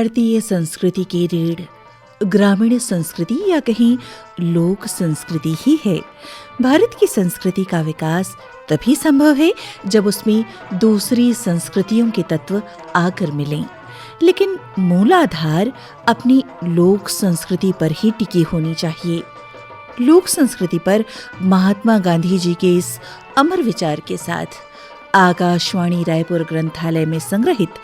भारतीय संस्कृति की रीढ़ ग्रामीण संस्कृति या कहीं लोक संस्कृति ही है। भारत की संस्कृति का विकास तभी संभव है जब उसमें दूसरी संस्कृतियों के तत्व आकर मिलें, लेकिन मूल आधार अपनी लोक संस्कृति पर ही टिकी होनी चाहिए। लोक संस्कृति पर महात्मा गांधी जी के इस अमर विचार के साथ आकाशवाणी रायपुर ग्रंथालय में संग्रहित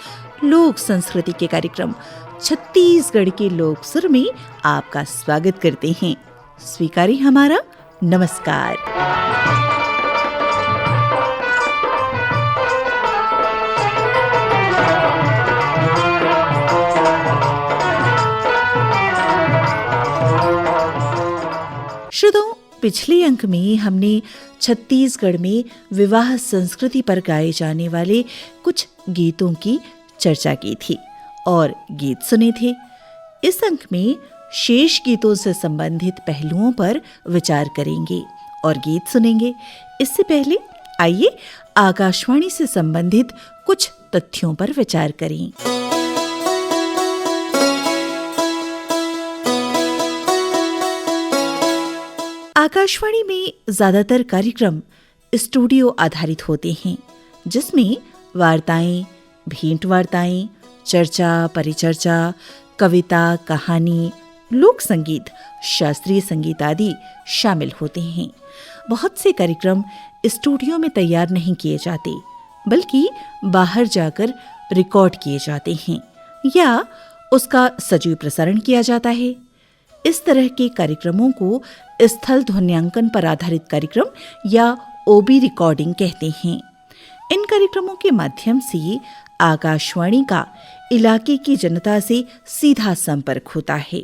लोक संस्कृति के कार्यक्रम छत्तीसगढ़ के लोक सुर में आपका स्वागत करते हैं। स्वीकारें हमारा नमस्कार। श्रोताओं, पिछले अंक में हमने छत्तीसगढ़ में विवाह संस्कृति पर गाए जाने वाले कुछ गीतों की चर्चा की थी और गीत सुने थे। इस अंक में शेष गीतों से संबंधित पहलुओं पर विचार करेंगे और गीत सुनेंगे। इससे पहले आइए आकाशवाणी से संबंधित कुछ तथ्यों पर विचार करें। आकाशवाणी में ज्यादातर कार्यक्रम स्टूडियो आधारित होते हैं, जिसमें वार्ताएं, भेंट वार्ताएं, चर्चा, परिचर्चा, कविता, कहानी, लोक संगीत, शास्त्रीय संगीत आदि शामिल होते हैं। बहुत से कार्यक्रम स्टूडियो में तैयार नहीं किए जाते, बल्कि बाहर जाकर रिकॉर्ड किए जाते हैं या उसका सजीव प्रसारण किया जाता है। इस तरह के कार्यक्रमों को स्थल ध्वन्यांकन पर आधारित कार्यक्रम या ओबी रिकॉर्डिंग कहते हैं। इन कार्यक्रमों के माध्यम से आकाशवाणी का इलाके की जनता से सीधा संपर्क होता है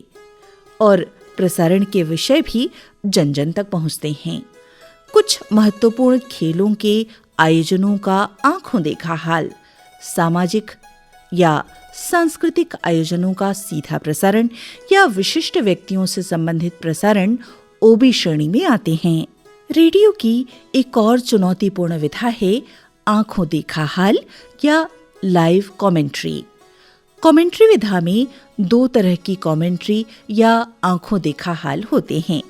और प्रसारण के विषय भी जन जन तक पहुंचते हैं। कुछ महत्वपूर्ण खेलों के आयोजनों का आंखों देखा हाल, सामाजिक या सांस्कृतिक आयोजनों का सीधा प्रसारण या विशिष्ट व्यक्तियों से संबंधित प्रसारण ओबी श्रेणी में आते हैं। रेडियो की एक और चुनौतीपूर्ण विधा है आंखों देखा हाल या लाइव कमेंट्री। कमेंट्री विधा में दो तरह की कमेंट्री या आंखों देखा हाल होते हैं।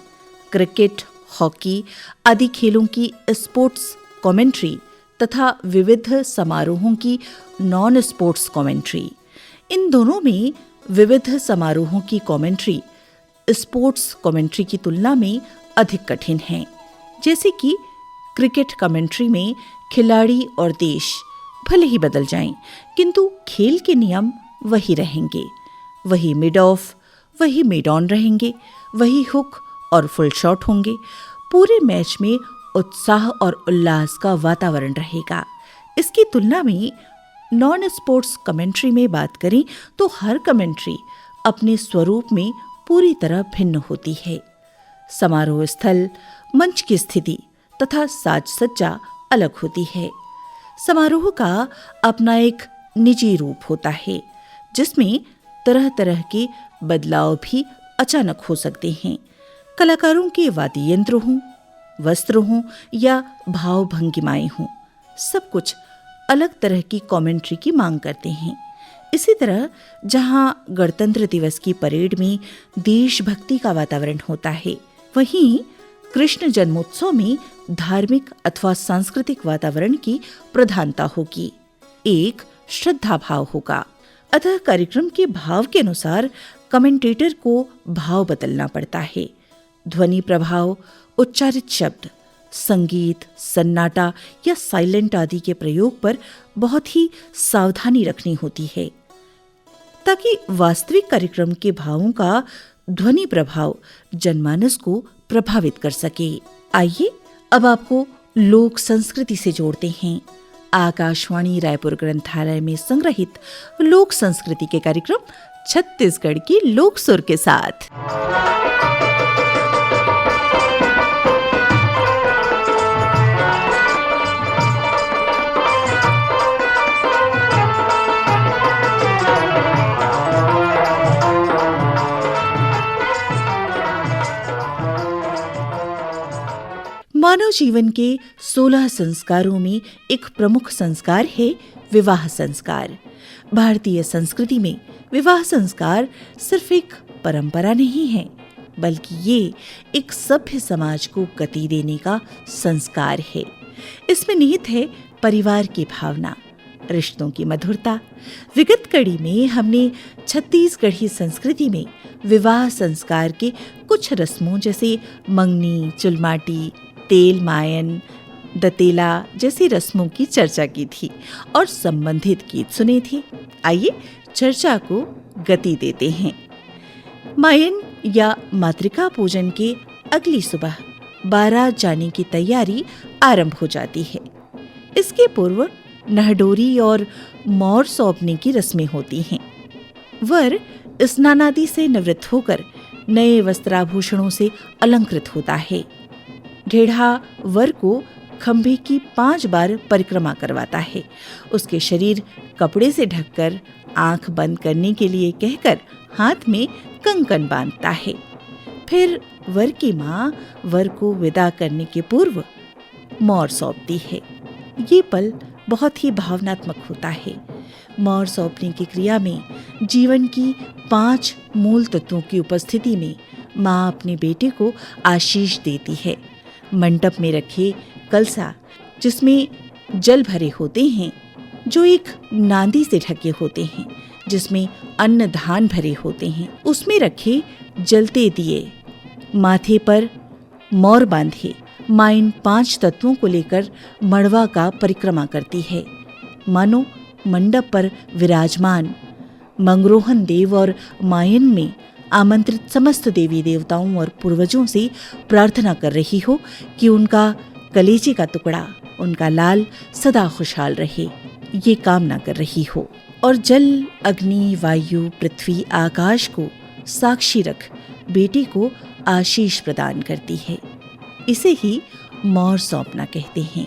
क्रिकेट, हॉकी आदि खेलों की स्पोर्ट्स कमेंट्री तथा विविध समारोहों की नॉन स्पोर्ट्स कमेंट्री। इन दोनों में विविध समारोहों की कमेंट्री स्पोर्ट्स कमेंट्री की तुलना में अधिक कठिन है। जैसे कि क्रिकेट कमेंट्री में खिलाड़ी और देश भले ही बदल जाएं, किंतु खेल के नियम वही रहेंगे। वही मिड ऑफ, वही मिड ऑन रहेंगे, वही हुक और फुल शॉट होंगे। पूरे मैच में उत्साह और उल्लास का वातावरण रहेगा। इसकी तुलना में नॉन स्पोर्ट्स कमेंट्री में बात करें तो हर कमेंट्री अपने स्वरूप में पूरी तरह भिन्न होती है। समारोह स्थल, मंच की स्थिति तथा साज सज्जा अलग होती है। समारोह का अपना एक निजी रूप होता है, जिसमें तरह तरह के बदलाव भी अचानक हो सकते हैं। कलाकारों के वाद्य यंत्र हों, वस्त्र हों या भाव भंगिमाएं हों, सब कुछ अलग तरह की कमेंट्री की मांग करते हैं। इसी तरह जहां गणतंत्र दिवस की परेड में देशभक्ति का वातावरण होता है, वहीं कृष्ण जन्मोत्सव में धार्मिक अथवा सांस्कृतिक वातावरण की प्रधानता होगी। एक श्रद्धा भाव होगा। अतः कार्यक्रम के भाव के अनुसार कमेंटेटर को भाव बदलना पड़ता है। ध्वनि प्रभाव, उच्चारित शब्द, संगीत, सन्नाटा या साइलेंट आदि के प्रयोग पर बहुत ही सावधानी रखनी होती है, ताकि वास्तविक कार्यक्रम के भावों का ध्वनि प्रभाव जनमानस को प्रभावित कर सके। आइए अब आपको लोक संस्कृति से जोड़ते हैं। आकाशवाणी रायपुर ग्रंथालय में संग्रहित लोक संस्कृति के कार्यक्रम छत्तीसगढ़ की लोक सुर के साथ। मानव जीवन के 16 संस्कारों में एक प्रमुख संस्कार है विवाह संस्कार। भारतीय संस्कृति में विवाह संस्कार सिर्फ एक परंपरा नहीं है, बल्कि ये एक सभ्य समाज को गति देने का संस्कार है। इसमें निहित है परिवार की भावना, रिश्तों की मधुरता। विगत कड़ी में हमने छत्तीसगढ़ी संस्कृति में विवाह संस्कार के कुछ रस्मों जैसे मंगनी, चुलमाटी, तेल मायन, दतेला जैसी रस्मों की चर्चा की थी और संबंधित गीत सुने थे। आइए चर्चा को गति देते हैं। मायन या मातृका पूजन के अगली सुबह बारात जाने की तैयारी आरंभ हो जाती है। इसके पूर्व नहडोरी और मौर सौंपने की रस्में होती हैं। वर स्नानादि से निवृत्त होकर नए वस्त्राभूषणों से अलंकृत होता है। ढेढ़ा वर को खंभे की 5 बार परिक्रमा करवाता है। उसके शरीर कपड़े से ढककर आंख बंद करने के लिए कहकर हाथ में कंकन बांधता है। फिर वर की माँ वर को विदा करने के पूर्व मौर सौंपती है। ये पल बहुत ही भावनात्मक होता है। मौर सौंपने की क्रिया में जीवन की 5 मूल तत्वों की उपस्थिति में माँ अपने बेटे को आशीष देती है। मंडप में रखे कलसा जिसमें जल भरे होते हैं, जो एक नांदी से ढके होते हैं जिसमें अन्न धान भरे होते हैं, उसमें रखे जलते दिए, माथे पर मौर बांधे माँ इन 5 तत्वों को लेकर मड़वा का परिक्रमा करती है। मानो मंडप पर विराजमान मंगरोहन देव और मायन में आमंत्रित समस्त देवी देवताओं और पूर्वजों से प्रार्थना कर रही हो कि उनका कलेजे का टुकड़ा, उनका लाल सदा खुशहाल रहे, ये कामना कर रही हो। और जल, अग्नि, वायु, पृथ्वी, आकाश को साक्षी रख बेटी को आशीष प्रदान करती है। इसे ही मौर सौंपना कहते हैं।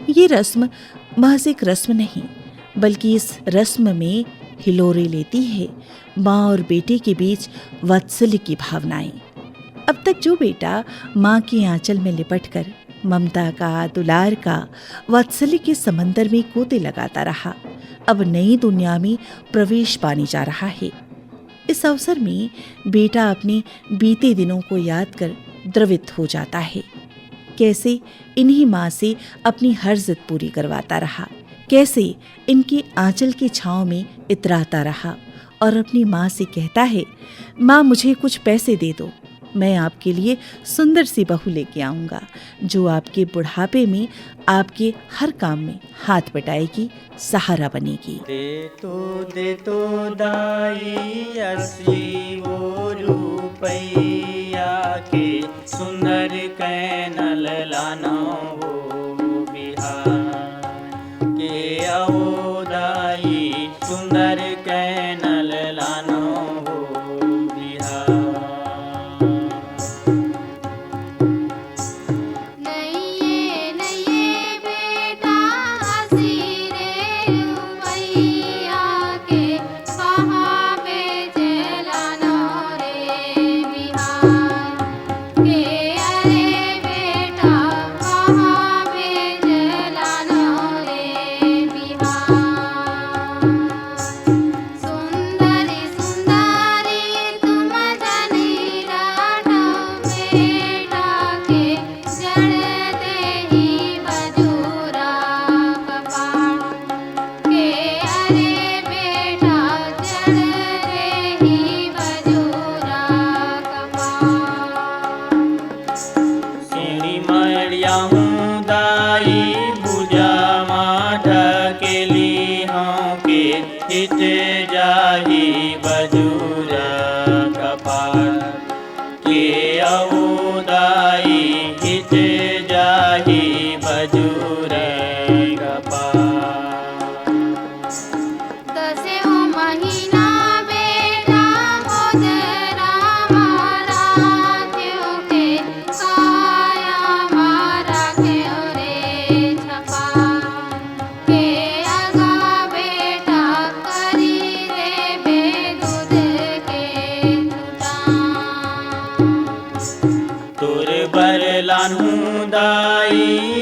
ये रस्म महज एक रस्म नहीं, बल्कि इस रस्म में हिलोरे लेती है माँ और बेटे के बीच वात्सल्य की भावनाएं। अब तक जो बेटा माँ के आंचल में लिपटकर ममता का, दुलार का, वात्सल्य के समंदर में गोते लगाता रहा, अब नई दुनिया में प्रवेश पाने जा रहा है। इस अवसर में बेटा अपने बीते दिनों को याद कर द्रवित हो जाता है। कैसे इन्हीं माँ से अपनी हर जिद पूरी करवाता रहा, कैसे इनके आंचल की छांव में इतराता रहा और अपनी माँ से कहता है, माँ मुझे कुछ पैसे दे दो, मैं आपके लिए सुंदर सी बहू लेके आऊँगा जो आपके बुढ़ापे में आपके हर काम में हाथ बटाएगी, सहारा बनेगी। दे तो दाई अस्सी वो रुपैया के सुंदर कैनल लाना हो बिहार के आओ दाई सुंदर कैनल लाना हो बिहार।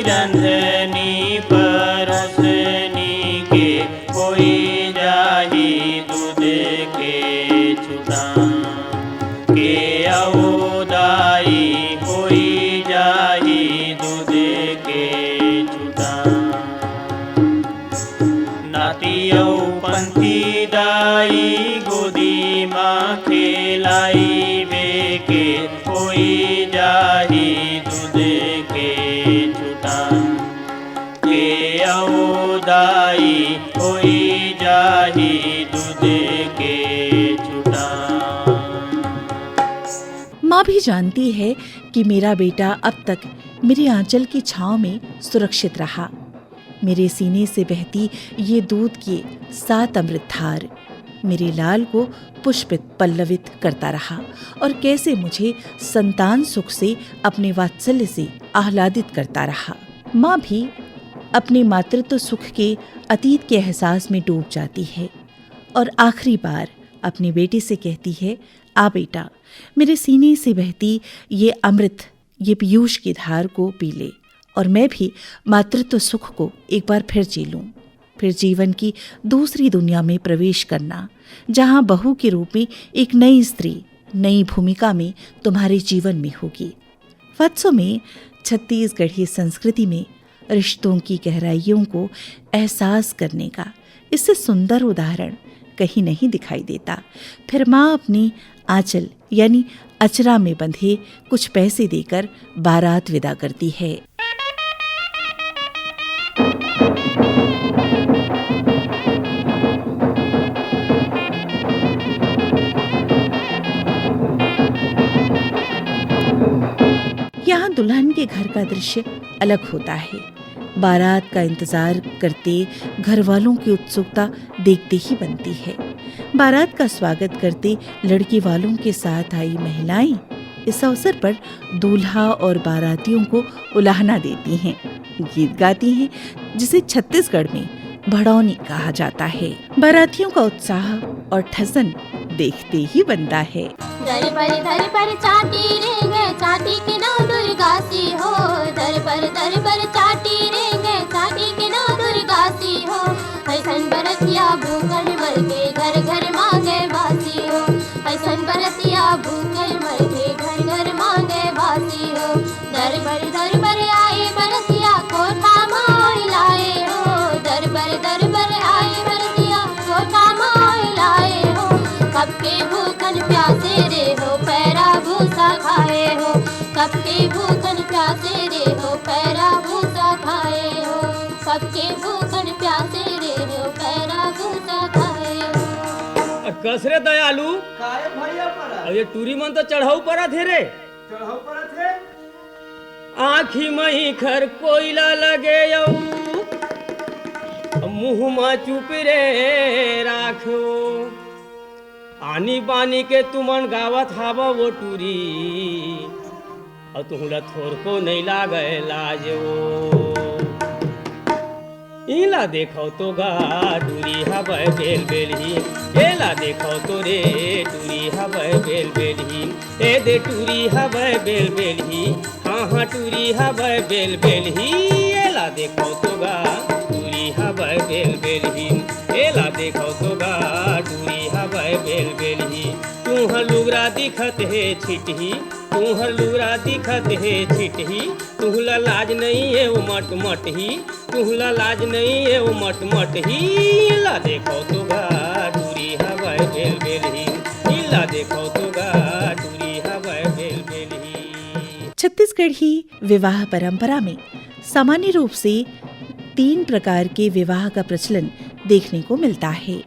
रंधनी परसनी के कोई जाही दूध के छुटा के आओ दाई कोई जाही दूध के छुटा। नातियो पंथी दाई गोदी माँ खेलाई वे के कोई जाही दूध के छुटा के आओ दाई कोई जाही दूध के छुटा। माँ भी जानती है कि मेरा बेटा अब तक मेरे आंचल की छांव में सुरक्षित रहा। मेरे सीने से बहती ये दूध की 7 अमृतधार मेरे लाल को पुष्पित पल्लवित करता रहा और कैसे मुझे संतान सुख से अपने वात्सल्य से आह्लादित करता रहा। माँ भी अपने मातृत्व सुख के अतीत के एहसास में डूब जाती है और आखिरी बार अपने बेटे से कहती है, आ बेटा, मेरे सीने से बहती ये अमृत, ये पीयूष की धार को पी ले और मैं भी मातृत्व सुख को एक बार फिर जी लूं। फिर जीवन की दूसरी दुनिया में प्रवेश करना, जहां बहू के रूप में एक नई स्त्री नई भूमिका में तुम्हारे जीवन में होगी। वत्सों में छत्तीसगढ़ी संस्कृति में रिश्तों की गहराइयों को एहसास करने का इससे सुंदर उदाहरण कहीं नहीं दिखाई देता। फिर माँ अपनी आंचल यानी अचरा में बंधे कुछ पैसे देकर बारात विदा करती है। यहाँ दुल्हन के घर का दृश्य अलग होता है। बारात का इंतजार करते घर वालों की उत्सुकता देखते ही बनती है। बारात का स्वागत करते लड़की वालों के साथ आई महिलाएं इस अवसर पर दूल्हा और बारातियों को उलाहना देती हैं, गीत गाती हैं, जिसे छत्तीसगढ़ में भड़ौनी कहा जाता है। बारातियों का उत्साह और ठसन देखते ही बनता है। दर पर चाटी रेंगे चाटी के नौ दुर्गासी हो। दर पर चाटी रेंगे चाटी के नौ दुर्गासी हो। ऐसन बरतिया भूखल मर के घर घर मांगे बासी हो। ऐसन बरतिया भूखल मर के घर घर मांगे बासी हो। दर पर आए बरतिया कोठा मोल लाए हो। दर पर आए बरतिया कोठा मोल लाए हो। कब के भूखन प्यासे रे हो पैरा भूसा खाए हो। कब के भूखन प्यासे रे हो पैरा भूसा खाए हो। कब के भूखन प्यासे रे हो पैरा भूसा खाए हो। कसरे दयालु काहे भैया परा अब ये टूरी मन तो चढ़ाऊ पड़ा थे रे। चढ़ाऊ परा थे आँखी मही खर कोयला लगे यऊ मुँह में चुप रे राखो। आनी बानी के तुमन गावत हावा वो टूरी और तुहला थोर को नहीं लागे लाजो। इला देखो तो गा टूरी हवा बेल बेलही। एला देखो तो रे टूरी हवा बेल बेलही। ए दे टूरी हवा बेल बेलही। हाँ हाँ टूरी हवा बेल बेलही। एला देखो तो गा टूरी हवा बेल बेलही। एला देखो तो गा टूरी हवा बेल बेलही। तुहर लुगरा दिखत है छिटही। तुहर लुगरा दिखत है छिटही। तुहला लाज नहीं है वो मट मट ही। तुहला लाज नहीं है वो मट मट ही। ला देखो तो गा टूरी हवा बेल बेलही। ला देखो तो गा टूरी हवा बेल बेलही। छत्तीसगढ़ी विवाह परंपरा में सामान्य रूप से 3 प्रकार के विवाह का प्रचलन देखने को मिलता है।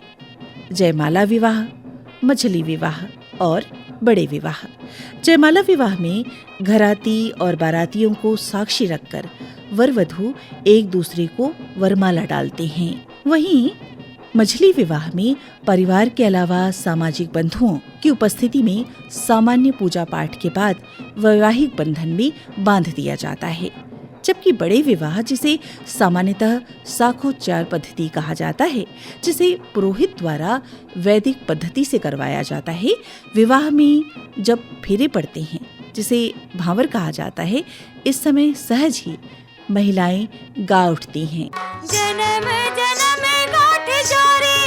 जयमाला विवाह, मछली विवाह और बड़े विवाह। जयमाला विवाह में घराती और बारातियों को साक्षी रखकर वर वधू एक दूसरे को वरमाला डालते हैं। वहीं मछली विवाह में परिवार के अलावा सामाजिक बंधुओं की उपस्थिति में सामान्य पूजा पाठ के बाद वैवाहिक बंधन में बांध दिया जाता है। जबकि बड़े विवाह, जिसे सामान्यतः साखोच्चार पद्धति कहा जाता है, जिसे पुरोहित द्वारा वैदिक पद्धति से करवाया जाता है, विवाह में जब फेरे पड़ते हैं, जिसे भांवर कहा जाता है, इस समय सहज ही महिलाएं गा उठती हैं। जन्म जन्म गांठ जोरे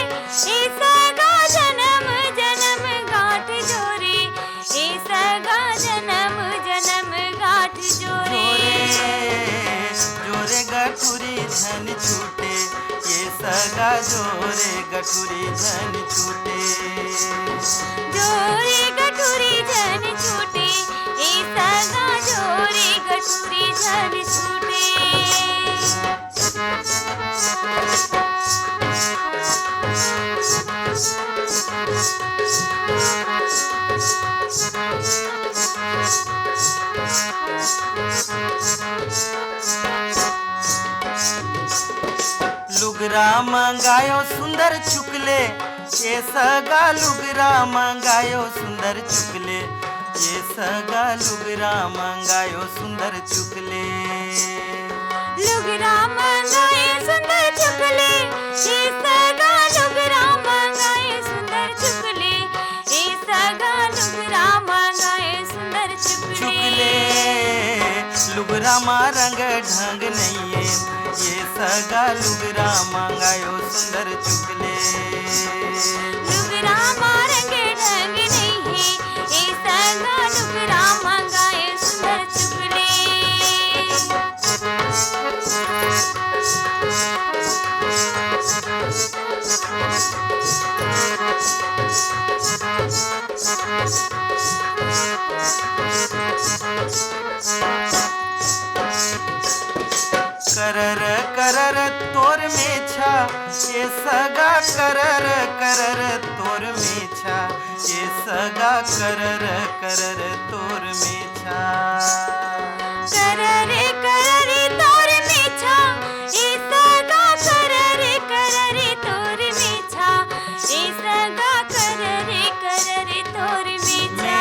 सगा जन्म जन्म गांठ जोरे सगा जन्म जन्म गांठ जोरे। जोरे गठुरी धन छूटे ये सगा जोरे गठुरी धन छूटे। जोरे गठुरी धन छूटे सगा जोरे गठुरी धन छूटे। लुगरा मंगायो सुंदर चुकले ये सगा लुगरा मंगायो सुंदर चुकले। ये सगा लुगरा मंगायो सुंदर चुकले। लुगरा मंगाए सुंदर चुकले सगा लुगरा मंगाए सुंदर चुकले। सगा लुगरा मंगाए सुंदर चुकले। लुगरा मा रंग ढंग नहीं है ये सगा लुगरा मंगायो सुंदर चुकले। लुगरा मा रंग ढंग नहीं है सगा लुगरा मंगाए सुंदर चुकले। करर करर तोर में छा ये सगा करर करर तोर में छा। ये सगा करर करर तोर में छा। करर करर तोर में छा ये सगा करर करर तोर में छा। ये सगा करर करर तोर में छा।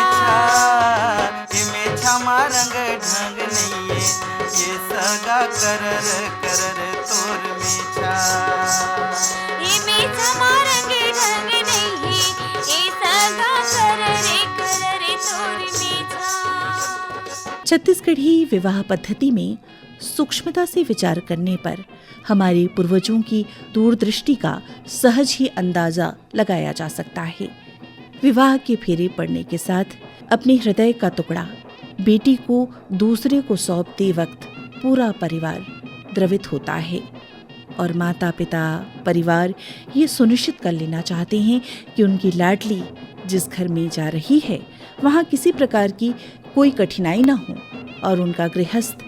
में छा मा रंग ढंग नहीं है ये सगा करर करर तोर में छा। ये में छा मा रंग ढंग नहीं है छत्तीसगढ़ी विवाह पद्धति में सूक्ष्मता से विचार करने पर हमारे पूर्वजों की दूरदृष्टि का सहज ही अंदाजा लगाया जा सकता है। विवाह के फेरे पड़ने के साथ अपने हृदय का टुकड़ा बेटी को दूसरे को सौंपते वक्त पूरा परिवार द्रवित होता है और माता पिता परिवार ये सुनिश्चित कर लेना चाहते हैं कि उनकी लाडली जिस घर में जा रही है वहाँ किसी प्रकार की कोई कठिनाई न हो और उनका गृहस्थ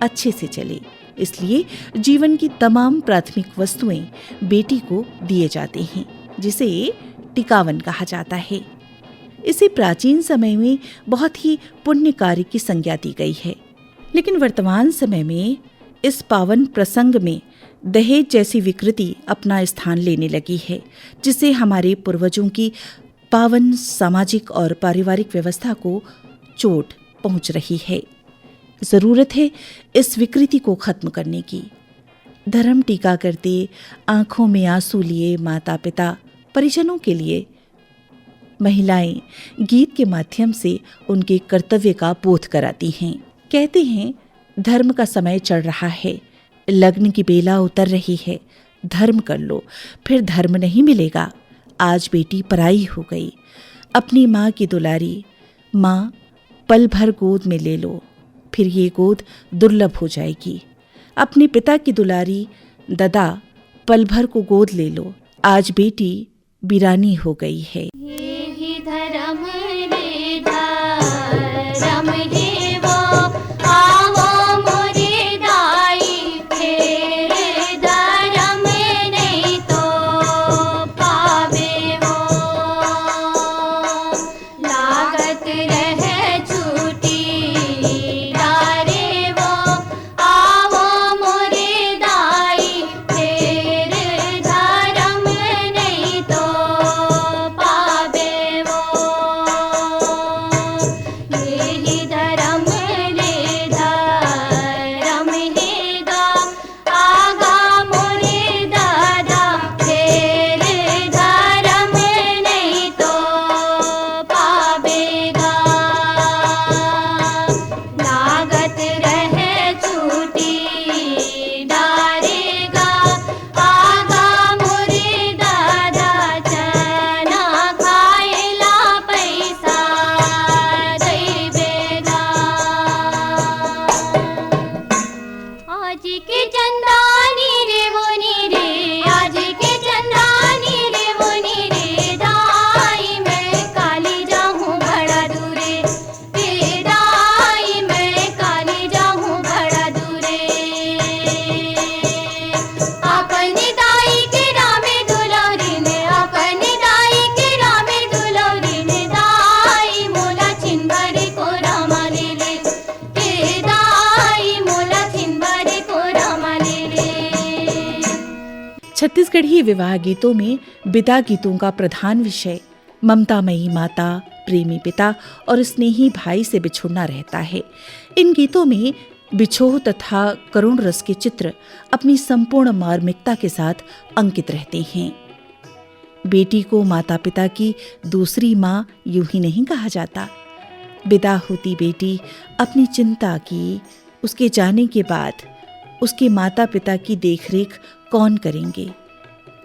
अच्छे से चले। इसलिए जीवन की तमाम प्राथमिक वस्तुएं बेटी को दिए जाते हैं, जिसे टिकावन कहा जाता है। इसे प्राचीन समय में बहुत ही पुण्य कार्य की संज्ञा दी गई है, लेकिन वर्तमान समय में इस पावन प्रसंग में दहेज जैसी विकृति अपना स्थान लेने लगी है, जिससे हमारे पूर्वजों की पावन सामाजिक और पारिवारिक व्यवस्था को चोट पहुंच रही है। जरूरत है इस विकृति को खत्म करने की। धर्म टीका करते आंखों में आंसू लिए माता पिता परिजनों के लिए महिलाएं गीत के माध्यम से उनके कर्तव्य का बोध कराती हैं। कहते हैं धर्म का समय चल रहा है, लग्न की बेला उतर रही है, धर्म कर लो फिर धर्म नहीं मिलेगा। आज बेटी पराई हो गई, अपनी माँ की दुलारी माँ पल भर गोद में ले लो, फिर ये गोद दुर्लभ हो जाएगी। अपने पिता की दुलारी दादा पल भर को गोद ले लो, आज बेटी बिरानी हो गई है। यही धर्म रे धर्म हे वो आवो मोरे दाई, फेर धर्म नहीं तो पावे वो, लागत रहे छूटी डारे वो आवो मोरे दाई, फेर धर्म नहीं तो पावे वो। यही धर्म रे धर्म हे गा आगा मोरे दादा, फेर धर्म नहीं तो पावेगा, लागत रहे छूटी डारेगा आगा मोरे दादा, चना खाएला पैसा देवेगा। आज के चंदानी रे बोनी रे, आज के चंदानी रे बोनी रे, दाई मैं काली जाऊं बड़ा दूरे, ए दाई मैं काली जाऊं बड़ा दूरे। अपनी दाई के रामे दुलौरी ने, अपनी दाई के रामे दुलौरी ने, दाई मोला छिनबरे को रामा ले ले, ए दाई मोला छिनबरे को रामा ले ले। छत्तीसगढ़ी विवाह गीतों में विदा गीतों का प्रधान विषय ममतामयी माता, प्रेमी पिता और स्नेही भाई से बिछुड़ना रहता है। इन गीतों में बिछोह तथा करुण रस के चित्र अपनी संपूर्ण मार्मिकता के साथ अंकित रहते हैं। बेटी को माता पिता की दूसरी माँ यूं ही नहीं कहा जाता। विदा होती बेटी अपनी चिंता की, उसके जाने के बाद उसके माता पिता की देखरेख कौन करेंगे?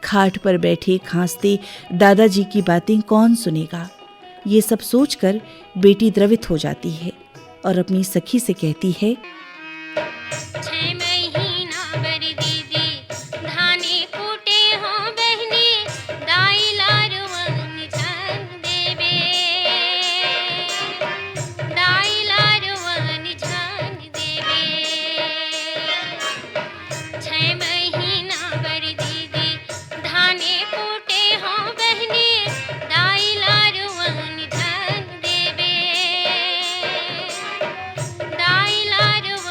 खाट पर बैठे खांसते दादाजी की बातें कौन सुनेगा? ये सब सोचकर बेटी द्रवित हो जाती है और अपनी सखी से कहती है, 6 महीना बर दीदी धाने कूटे हो बहनी, दाई लारवन छन देबे, दाई लारवन छन देबे। 6 महीना बर दीदी धाने कूटे हो बहनी, दाई लारवन छन देबे, दाई लारवन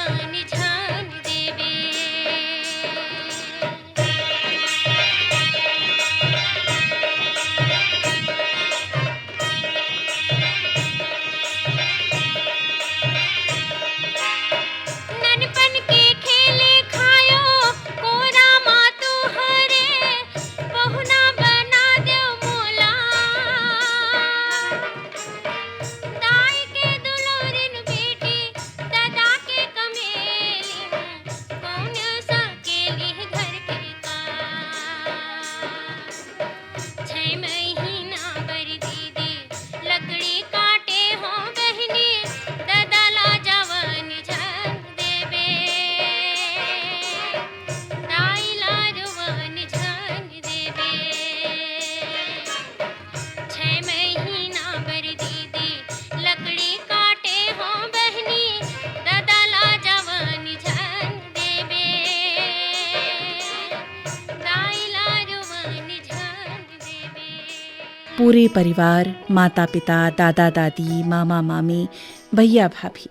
पूरे परिवार, माता पिता, दादा दादी, मामा मामी, भैया भाभी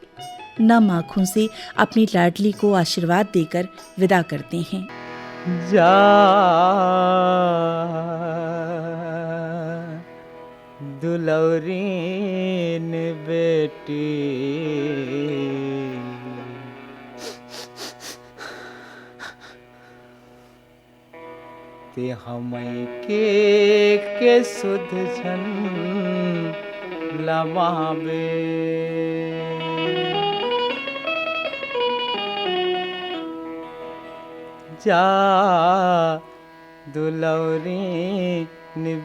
नम आँखों से अपनी लाडली को आशीर्वाद देकर विदा करते हैं। जा दुलौरीन बेटी, ते हमई के सुध झन लमावे। जा दुलौरीन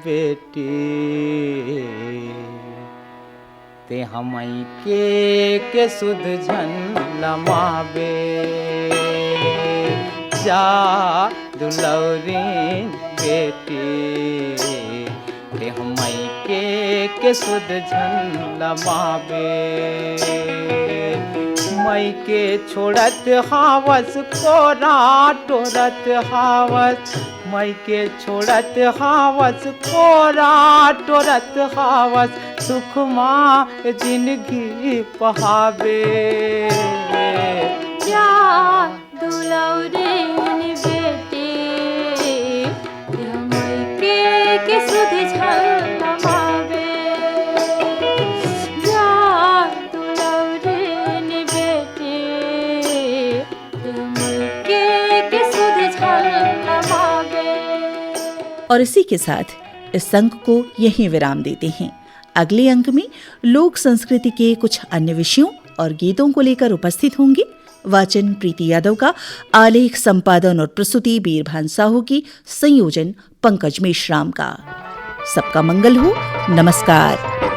बेटी, ते हमई के सुध झन लमावे। जा दुलौरीन बेटी, ते हमई के सुध झन लमावे। मई के छोड़त हावस कोरा टोरत हावस, मई के छोड़त हावस कोरा टोरत हावस, सुख माँ जिंदगी पहावे। जा दुलौरीन बेटी, हमई के सुध झन लमावे। जा दुलौरीन बेटी, हमई के सुध झन लमावे। और इसी के साथ इस अंक को यहीं विराम देते हैं। अगले अंक में लोक संस्कृति के कुछ अन्य विषयों और गीतों को लेकर उपस्थित होंगे। वाचन प्रीति यादव का, आलेख संपादन और प्रस्तुति बीरभान साहू की, संयोजन पंकज मेश्राम का। सबका मंगल हो। नमस्कार।